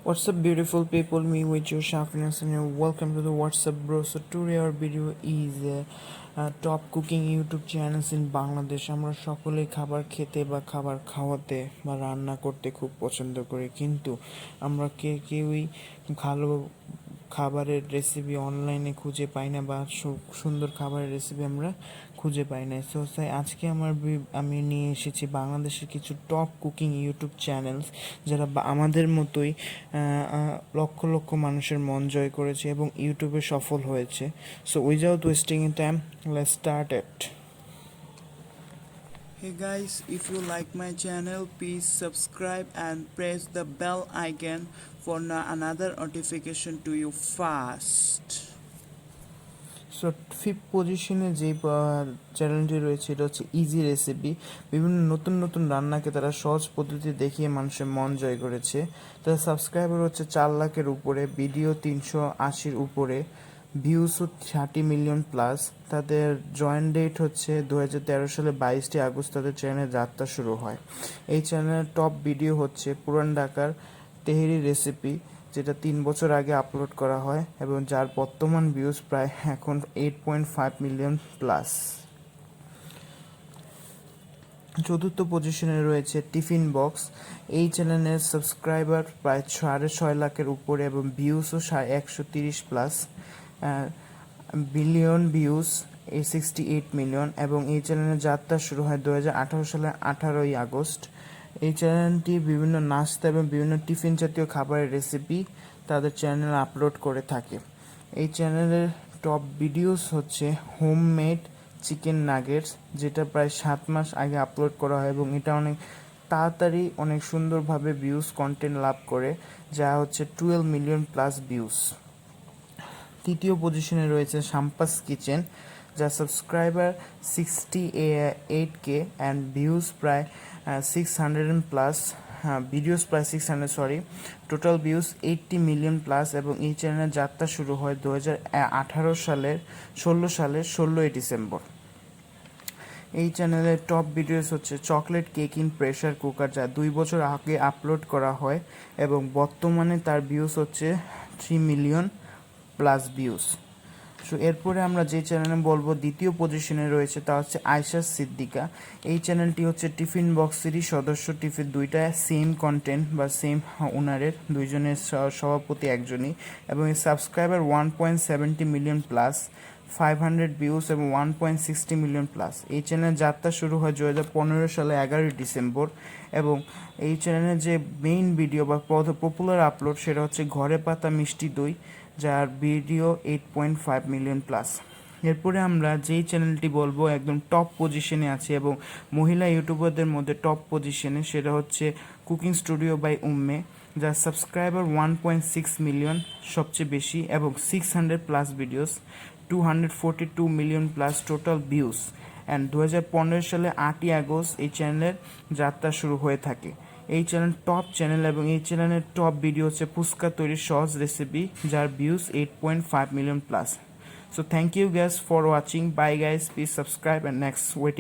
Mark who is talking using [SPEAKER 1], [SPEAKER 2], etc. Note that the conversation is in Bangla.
[SPEAKER 1] What's up, beautiful people? Me with your Shafiness, and welcome to the What's up, bro. So today our video is top cooking YouTube channels in Bangladesh. আমরা সকলেই খাবার খেতে বা খাবার খাওয়াতে বা রান্না করতে খুব পছন্দ করি, কিন্তু আমরা কেউই ভালো খাবারের রেসিপি অনলাইনে খুঁজে পাই না বা সুন্দর খাবারের রেসিপি আমরা খুঁজে পাই না। সো আজকে আমি নিয়ে এসেছি বাংলাদেশের কিছু টপ কুকিং ইউটিউব চ্যানেলস যারা আমাদের মতোই লক্ষ লক্ষ মানুষের মন জয় করেছে এবং ইউটিউবে সফল হয়েছে। So without wasting time, let's start it.
[SPEAKER 2] Hey guys, if you like my channel, please subscribe and press the bell icon for another notification to you fast.
[SPEAKER 1] So fifth পজিশনে যে চ্যানেলটি রয়েছে এটা হচ্ছে ইজি রেসিপি। বিভিন্ন নতুন নতুন রান্নাকে তারা সহজ পদ্ধতি দেখিয়ে মানুষের মন জয় করেছে। তাদের সাবস্ক্রাইবার হচ্ছে 4 লাখের উপরে, ভিডিও 380-র উপরে, ভিউজ 30 মিলিয়ন প্লাস। তাদের জয়েন্ট ডেট হচ্ছে 2013 সালে 22 আগস্ট তাদের চ্যানেলের যাত্রা শুরু হয়। এই চ্যানেলের টপ ভিডিও হচ্ছে পুরান ঢাকার তেহেরি রেসিপি, যেটা 3 বছর আগে আপলোড করা হয় এবং যার বর্তমান ভিউজ প্রায় এখন 8.5 মিলিয়ন প্লাস। চতুর্থ পজিশনে রয়েছে টিফিন বক্স। এই চ্যানেলের সাবস্ক্রাইবার প্রায় 6.5 লাখের উপরে এবং ভিউজও 130 প্লাস, বিলিয়ন ভিউজ 68 মিলিয়ন, এবং এই চ্যানেলের যাত্রা শুরু হয় 2018 সালের 18 আগস্ট। এই চ্যানেলটি বিভিন্ন নাস্তা এবং বিভিন্ন টিফিন জাতীয় খাবারের রেসিপি তাদের চ্যানেলে আপলোড করে থাকে। এই চ্যানেলের টপ ভিডিওস হচ্ছে হোমমেড চিকেন নাগেটস, যেটা প্রায় 7 মাস আগে আপলোড করা হয় এবং এটা অনেক তাড়াতাড়ি অনেক সুন্দরভাবে ভিউজ কন্টেন্ট লাভ করে, যা হচ্ছে 12 মিলিয়ন প্লাস ভিউজ। তৃতীয় পজিশনে রয়েছে শাম্পাস কিচেন, যার সাবস্ক্রাইবার 68K অ্যান্ড ভিউজ প্রায় 600 প্লাস, ভিডিওস প্রায় 600, টোটাল ভিউজ 80 মিলিয়ন প্লাস, এবং এই চ্যানেলের যাত্রা শুরু হয় 2018 সালের 16 ডিসেম্বর। এই চ্যানেলের টপ ভিডিওস হচ্ছে chocolate cake in pressure cooker, যা 2 বছর আগে আপলোড করা হয় এবং বর্তমানে তার ভিউজ হচ্ছে 3 মিলিয়ন প্লাস ভিউজ। সো এরপরে আমরা যে চ্যানেলে বলবো দ্বিতীয় পজিশনে রয়েছে তা হচ্ছে আয়েশা সিদ্দিকা। এই চ্যানেলটি হচ্ছে টিফিন বক্সেরই সদস্য। টিফিন দুইটা সেম কন্টেন্ট বা সেম ওনারের, দুইজনের সভাপতি একজনই, এবং এর সাবস্ক্রাইবার 1.70 মিলিয়ন প্লাস, 500 ভিউজ এবং 1.60 মিলিয়ন প্লাস। এই চ্যানেলের যাত্রা শুরু হয় 2015 সালে 11 ডিসেম্বর, এবং এই চ্যানেলের যে মেইন ভিডিও বা পপুলার আপলোড সেটা হচ্ছে ঘরে পাতা মিষ্টি দই, যার ভিডিও 8.5 মিলিয়ন প্লাস। এরপরে আমরা যেই চ্যানেলটি বলবো একদম টপ পজিশনে আছে এবং মহিলা ইউটিউবারদের মধ্যে টপ পজিশনে, সেটা হচ্ছে কুকিং স্টুডিও বাই উম্মে, যার সাবস্ক্রাইবার 1.6 মিলিয়ন সবচেয়ে বেশি এবং 600 plus videos, 242 million plus total views. And 2015 সালে 8 আগস্ট এই চ্যানেলের যাত্রা শুরু হয়ে থাকে। এই চ্যানেল টপ চ্যানেল এবং এই চ্যানেলের টপ ভিডিও হচ্ছে ফুচকা তৈরির সহজ রেসিপি, যার views 8.5 million plus. So thank you guys for watching. Bye guys, please subscribe and next waiting